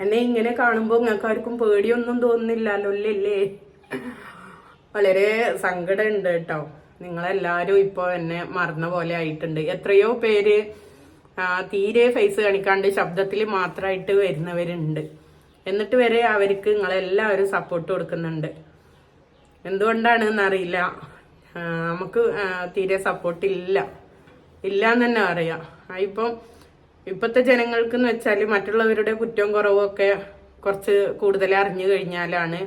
എന്നെ ഇങ്ങനെ കാണുമ്പോൾ നിങ്ങൾക്ക് ആർക്കും പേടിയൊന്നും തോന്നുന്നില്ലല്ലോ അല്ലേ? വളരെ സങ്കടം ഉണ്ട് കേട്ടോ. നിങ്ങളെല്ലാരും ഇപ്പൊ എന്നെ മറന്ന പോലെ ആയിട്ടുണ്ട്. എത്രയോ പേര് തീരെ ഫേസ് കാണിക്കാണ്ട് ശബ്ദത്തിൽ മാത്രമായിട്ട് വരുന്നവരുണ്ട്. എന്നിട്ട് വരെ അവർക്ക് നിങ്ങളെല്ലാവരും സപ്പോർട്ട് കൊടുക്കുന്നുണ്ട്. എന്തുകൊണ്ടാണെന്ന് അറിയില്ല. നമുക്ക് തീരെ സപ്പോർട്ട് ഇല്ല എന്ന് തന്നെ അറിയാം. ഇപ്പത്തെ ജനങ്ങൾക്ക് എന്ന് വെച്ചാൽ മറ്റുള്ളവരുടെ കുറ്റവും കുറവും ഒക്കെ കുറച്ച് കൂടുതൽ അറിഞ്ഞു കഴിഞ്ഞാലാണ്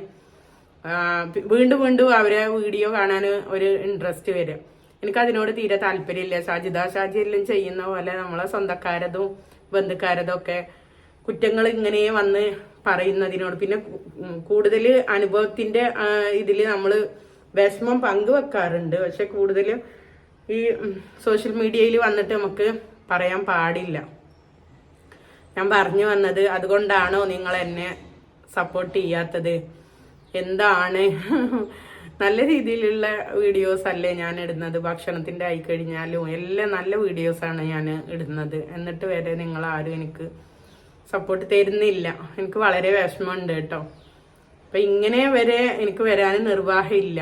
വീണ്ടും വീണ്ടും അവരെ വീഡിയോ കാണാൻ ഒരു ഇൻട്രസ്റ്റ് വരും. എനിക്ക് അതിനോട് തീരെ താല്പര്യമില്ല. ഷാജി എല്ലാം ചെയ്യുന്ന പോലെ നമ്മളെ സ്വന്തക്കാരതും ബന്ധുക്കാരതും ഒക്കെ കുറ്റങ്ങൾ ഇങ്ങനെ വന്ന് പറയുന്നതിനോട്, പിന്നെ കൂടുതൽ അനുഭവത്തിന്റെ ഇതിൽ നമ്മൾ വിഷമം പങ്കുവെക്കാറുണ്ട്. പക്ഷെ കൂടുതലും ഈ സോഷ്യൽ മീഡിയയിൽ വന്നിട്ട് നമുക്ക് പറയാൻ പാടില്ല. ഞാൻ പറഞ്ഞു വന്നത്, അതുകൊണ്ടാണോ നിങ്ങൾ എന്നെ സപ്പോർട്ട് ചെയ്യാത്തത്? എന്താണ്? നല്ല രീതിയിലുള്ള വീഡിയോസ് അല്ലേ ഞാൻ ഇടുന്നത്. ഭക്ഷണത്തിന്റെ ആയിക്കഴിഞ്ഞാലും എല്ലാം നല്ല വീഡിയോസാണ് ഞാൻ ഇടുന്നത്. എന്നിട്ട് വരെ നിങ്ങൾ ആരും എനിക്ക് സപ്പോർട്ട് തരുന്നില്ല. എനിക്ക് വളരെ വിഷമമുണ്ട് കേട്ടോ. അപ്പൊ ഇങ്ങനെ വരെ എനിക്ക് വരാൻ നിർവാഹമില്ല.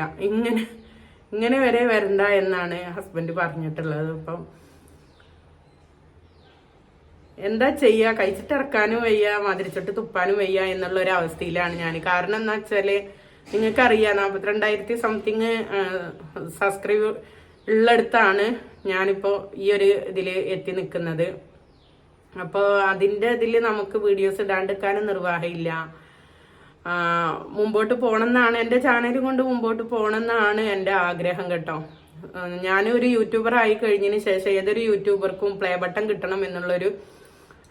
ഇങ്ങനെ വരെ വരണ്ട എന്നാണ് ഹസ്ബൻഡ് പറഞ്ഞിട്ടുള്ളത്. അപ്പം എന്താ ചെയ്യുക? കഴിച്ചിട്ടിറക്കാനും വയ്യ, മധുരിച്ചിട്ട് തുപ്പാനും വയ്യ എന്നുള്ള ഒരു അവസ്ഥയിലാണ് ഞാൻ. കാരണം എന്താ വെച്ചാല് നിങ്ങൾക്കറിയാം, 42,000 സംതിങ് സബ്സ്ക്രൈബ് ഉള്ളടുത്താണ് ഞാനിപ്പോ ഈ ഒരു ഇതിൽ എത്തി നിൽക്കുന്നത്. അപ്പോൾ അതിന്റെ ഇതിൽ നമുക്ക് വീഡിയോസ് ഇടാണ്ടിരിക്കാനും നിർവാഹമില്ല. മുമ്പോട്ട് പോകണമെന്നാണ്, എൻ്റെ ചാനൽ കൊണ്ട് മുമ്പോട്ട് പോകണമെന്നാണ് എൻ്റെ ആഗ്രഹം കേട്ടോ. ഞാനൊരു യൂട്യൂബർ ആയി കഴിഞ്ഞതിന് ശേഷം ഏതൊരു യൂട്യൂബർക്കും പ്ലേ ബട്ടൺ കിട്ടണം എന്നുള്ളൊരു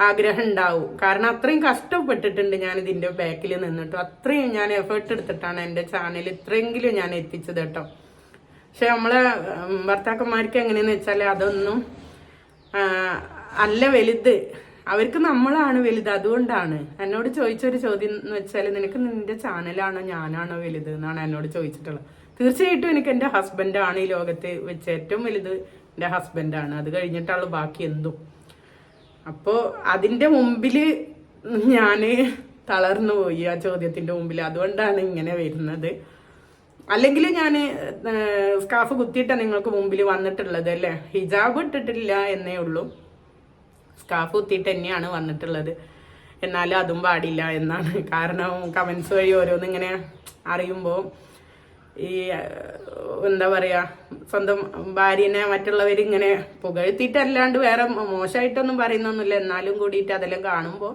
ആഗ്രഹം ഉണ്ടാവും. കാരണം അത്രയും കഷ്ടപ്പെട്ടിട്ടുണ്ട് ഞാൻ ഇതിന്റെ ബാക്കിൽ നിന്നിട്ട്. അത്രയും ഞാൻ എഫേർട്ട് എടുത്തിട്ടാണ് എൻ്റെ ചാനൽ ഇത്രയെങ്കിലും ഞാൻ എത്തിച്ചത് കേട്ടോ. പക്ഷെ നമ്മളെ ഭർത്താക്കന്മാർക്ക് എങ്ങനെയാന്ന് വെച്ചാൽ അതൊന്നും അല്ല വലുത്. അവർക്ക് നമ്മളാണ് വലുത്. അതുകൊണ്ടാണ് എന്നോട് ചോദിച്ചൊരു ചോദ്യം എന്ന് വെച്ചാൽ, നിനക്ക് നിന്റെ ചാനലാണോ ഞാനാണോ വലുത് എന്നാണ് എന്നോട് ചോദിച്ചിട്ടുള്ളത്. തീർച്ചയായിട്ടും എനിക്ക് എൻ്റെ ഹസ്ബൻഡാണ് ഈ ലോകത്ത് വെച്ച് ഏറ്റവും വലുത്. എൻ്റെ ഹസ്ബൻഡാണ്. അത് കഴിഞ്ഞിട്ടുള്ള ബാക്കി എന്തും. അപ്പോ അതിന്റെ മുമ്പില് ഞാന് തളർന്നു പോയി ആ ചോദ്യത്തിന്റെ മുമ്പിൽ. അതുകൊണ്ടാണ് ഇങ്ങനെ വരുന്നത്. അല്ലെങ്കിൽ ഞാൻ സ്കാർഫ് കുത്തിയിട്ടാണ് നിങ്ങൾക്ക് മുമ്പിൽ വന്നിട്ടുള്ളത് അല്ലേ? ഹിജാബ് ഇട്ടിട്ടില്ല എന്നേ ഉള്ളൂ. സ്കാർഫ് കുത്തിയിട്ട് തന്നെയാണ് വന്നിട്ടുള്ളത്. എന്നാലും അതും പാടില്ല എന്നാണ്. കാരണം കമന്റ്സ് വഴി ഓരോന്നിങ്ങനെ അറിയുമ്പോൾ ഈ എന്താ പറയാ, സ്വന്തം ഭാര്യനെ മറ്റുള്ളവരിങ്ങനെ പുകഴ്ത്തിയിട്ടല്ലാണ്ട് വേറെ മോശമായിട്ടൊന്നും പറയുന്നൊന്നുമില്ല. എന്നാലും കൂടിയിട്ട് അതെല്ലാം കാണുമ്പോൾ